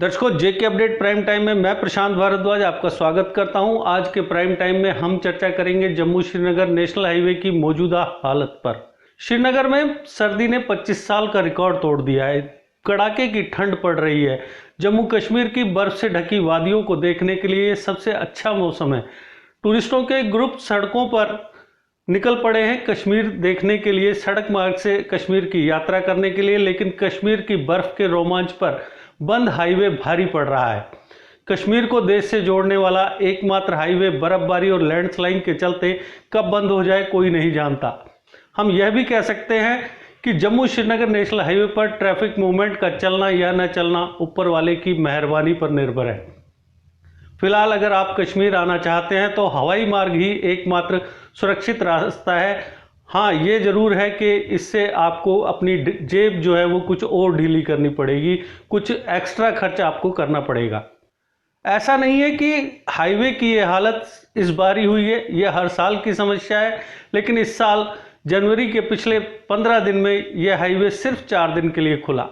दर्शकों, जेके update prime time में मैं प्रशांत भारद्वाज आपका स्वागत करता हूं। आज के प्राइम टाइम में हम चर्चा करेंगे जम्मू श्रीनगर नेशनल हाईवे की मौजूदा हालत पर। श्रीनगर में सर्दी ने 25 साल का रिकॉर्ड तोड़ दिया है। कड़ाके की ठंड पड़ रही है। जम्मू कश्मीर की बर्फ से ढकी वादियों को देखने के लिए सबसे अच्छा मौसम है। टूरिस्टों के ग्रुप सड़कों पर निकल पड़े हैं कश्मीर देखने के लिए, सड़क मार्ग से कश्मीर की यात्रा करने के लिए। लेकिन कश्मीर की बर्फ के रोमांच पर बंद हाईवे भारी पड़ रहा है। कश्मीर को देश से जोड़ने वाला एकमात्र हाईवे बर्फबारी और लैंडस्लाइडिंग के चलते कब बंद हो जाए कोई नहीं जानता। हम यह भी कह सकते हैं कि जम्मू श्रीनगर नेशनल हाईवे पर ट्रैफिक मूवमेंट का चलना या न चलना ऊपर वाले की मेहरबानी पर निर्भर है। फिलहाल अगर आप कश्मीर आना चाहते हैं तो हवाई मार्ग ही एकमात्र सुरक्षित रास्ता है। हाँ, ये ज़रूर है कि इससे आपको अपनी जेब जो है वो कुछ और ढीली करनी पड़ेगी, कुछ एक्स्ट्रा खर्च आपको करना पड़ेगा। ऐसा नहीं है कि हाईवे की ये हालत इस बार ही हुई है, ये हर साल की समस्या है। लेकिन इस साल जनवरी के पिछले 15 दिन में यह हाईवे सिर्फ 4 दिन के लिए खुला।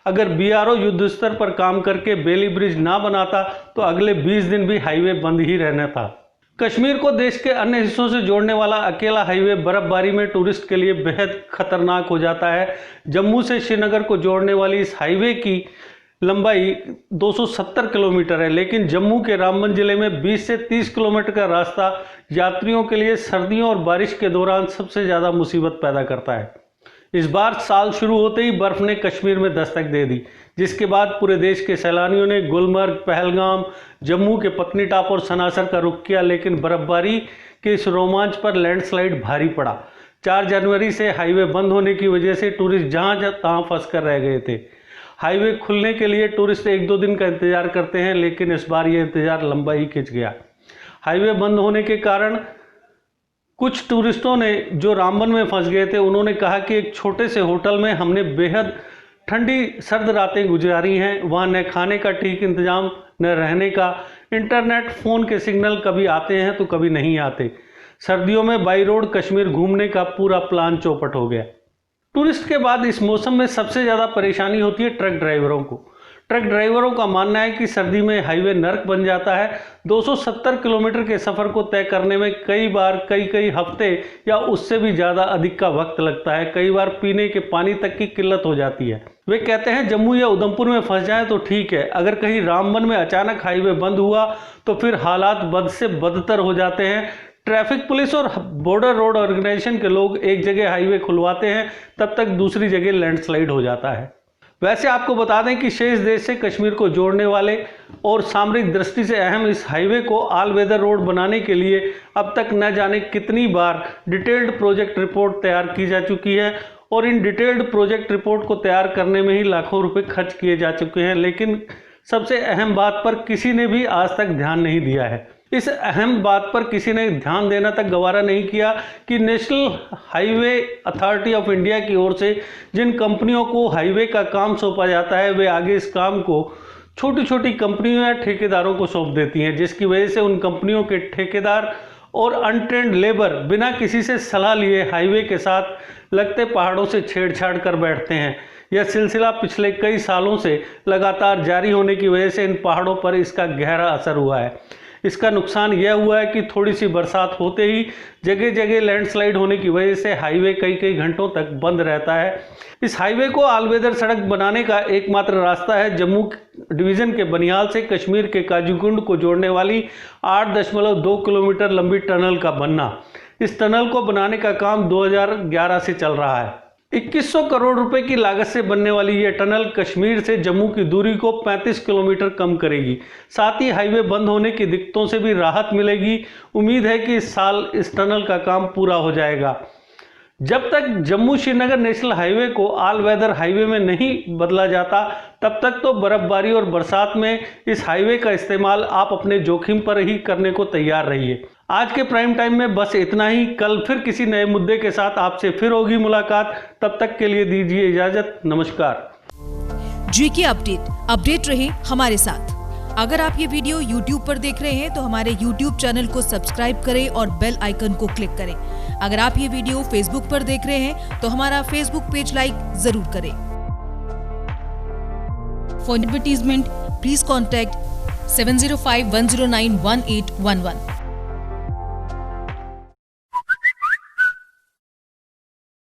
अगर बीआरओ युद्ध स्तर पर काम करके बेली ब्रिज ना बनाता तो अगले 20 दिन भी हाईवे बंद ही रहना था। कश्मीर को देश के अन्य हिस्सों से जोड़ने वाला अकेला हाईवे बर्फबारी में टूरिस्ट के लिए बेहद खतरनाक हो जाता है। जम्मू से श्रीनगर को जोड़ने वाली इस हाईवे की लंबाई 270 किलोमीटर है, लेकिन जम्मू के रामबन जिले में 20 से 30 किलोमीटर का रास्ता यात्रियों के लिए सर्दियों और बारिश के दौरान सबसे ज़्यादा मुसीबत पैदा करता है। इस बार साल शुरू होते ही बर्फ़ ने कश्मीर में दस्तक दे दी, जिसके बाद पूरे देश के सैलानियों ने गुलमर्ग, पहलगाम, जम्मू के पत्नीटॉप और सनासर का रुख किया। लेकिन बर्फबारी के इस रोमांच पर लैंडस्लाइड भारी पड़ा। 4 जनवरी से हाईवे बंद होने की वजह से टूरिस्ट जहां तहां फंस कर रह गए थे। हाईवे खुलने के लिए टूरिस्ट 1-2 दिन का इंतजार करते हैं, लेकिन इस बार ये इंतजार लंबा ही खिंच गया। हाईवे बंद होने के कारण कुछ टूरिस्टों ने जो रामबन में फंस गए थे, उन्होंने कहा कि एक छोटे से होटल में हमने बेहद ठंडी सर्द रातें गुजारी हैं। वहाँ न खाने का ठीक इंतजाम, न रहने का। इंटरनेट, फ़ोन के सिग्नल कभी आते हैं तो कभी नहीं आते। सर्दियों में बाई रोड कश्मीर घूमने का पूरा प्लान चौपट हो गया। टूरिस्ट के बाद इस मौसम में सबसे ज़्यादा परेशानी होती है ट्रक ड्राइवरों को। ट्रक ड्राइवरों का मानना है कि सर्दी में हाईवे नर्क बन जाता है। 270 किलोमीटर के सफ़र को तय करने में कई बार कई हफ्ते या उससे भी ज़्यादा अधिक का वक्त लगता है। कई बार पीने के पानी तक की किल्लत हो जाती है। वे कहते हैं जम्मू या उधमपुर में फंस जाए तो ठीक है, अगर कहीं रामबन में अचानक हाईवे बंद हुआ तो फिर हालात बद से बदतर हो जाते हैं। ट्रैफिक पुलिस और बॉर्डर रोड ऑर्गेनाइजेशन के लोग एक जगह हाईवे खुलवाते हैं, तब तक दूसरी जगह लैंडस्लाइड हो जाता है। वैसे आपको बता दें कि शेष देश से कश्मीर को जोड़ने वाले और सामरिक दृष्टि से अहम इस हाईवे को ऑल वेदर रोड बनाने के लिए अब तक न जाने कितनी बार डिटेल्ड प्रोजेक्ट रिपोर्ट तैयार की जा चुकी है, और इन डिटेल्ड प्रोजेक्ट रिपोर्ट को तैयार करने में ही लाखों रुपए खर्च किए जा चुके हैं। लेकिन सबसे अहम बात पर किसी ने भी आज तक ध्यान नहीं दिया है। इस अहम बात पर किसी ने ध्यान देना तक गवारा नहीं किया कि national highway authority of India की ओर से जिन कंपनियों को हाईवे का काम सौंपा जाता है, वे आगे इस काम को छोटी छोटी कंपनियों या ठेकेदारों को सौंप देती हैं, जिसकी वजह से उन कंपनियों के ठेकेदार और अनट्रेंड लेबर बिना किसी से सलाह लिए हाईवे के साथ लगते पहाड़ों से छेड़छाड़ कर बैठते हैं। यह सिलसिला पिछले कई सालों से लगातार जारी होने की वजह से इन पहाड़ों पर इसका गहरा असर हुआ है। इसका नुकसान यह हुआ है कि थोड़ी सी बरसात होते ही जगह जगह लैंडस्लाइड होने की वजह से हाईवे कई घंटों तक बंद रहता है। इस हाईवे को ऑल वेदर सड़क बनाने का एकमात्र रास्ता है जम्मू डिवीज़न के बनिहाल से कश्मीर के काजीगुंड को जोड़ने वाली 8.2 किलोमीटर लंबी टनल का बनना। इस टनल को बनाने का काम 2011 से चल रहा है। 2100 करोड़ रुपए की लागत से बनने वाली यह टनल कश्मीर से जम्मू की दूरी को 35 किलोमीटर कम करेगी। साथ ही हाईवे बंद होने की दिक्कतों से भी राहत मिलेगी। उम्मीद है कि इस साल इस टनल का काम पूरा हो जाएगा। जब तक जम्मू श्रीनगर नेशनल हाईवे को ऑल वेदर हाईवे में नहीं बदला जाता, तब तक तो बर्फबारी और बरसात में इस हाईवे का इस्तेमाल आप अपने जोखिम पर ही करने को तैयार रहिए। आज के प्राइम टाइम में बस इतना ही। कल फिर किसी नए मुद्दे के साथ आपसे फिर होगी मुलाकात। तब तक के लिए दीजिए इजाजत। नमस्कार। जीके अपडेट रहे हमारे साथ। अगर आप ये वीडियो YouTube पर देख रहे हैं तो हमारे YouTube चैनल को सब्सक्राइब करें और बेल आइकन को क्लिक करें। अगर आप ये वीडियो Facebook पर देख रहे हैं तो हमारा Facebook पेज लाइक जरूर करें। For advertisement please contact 705-109-1811.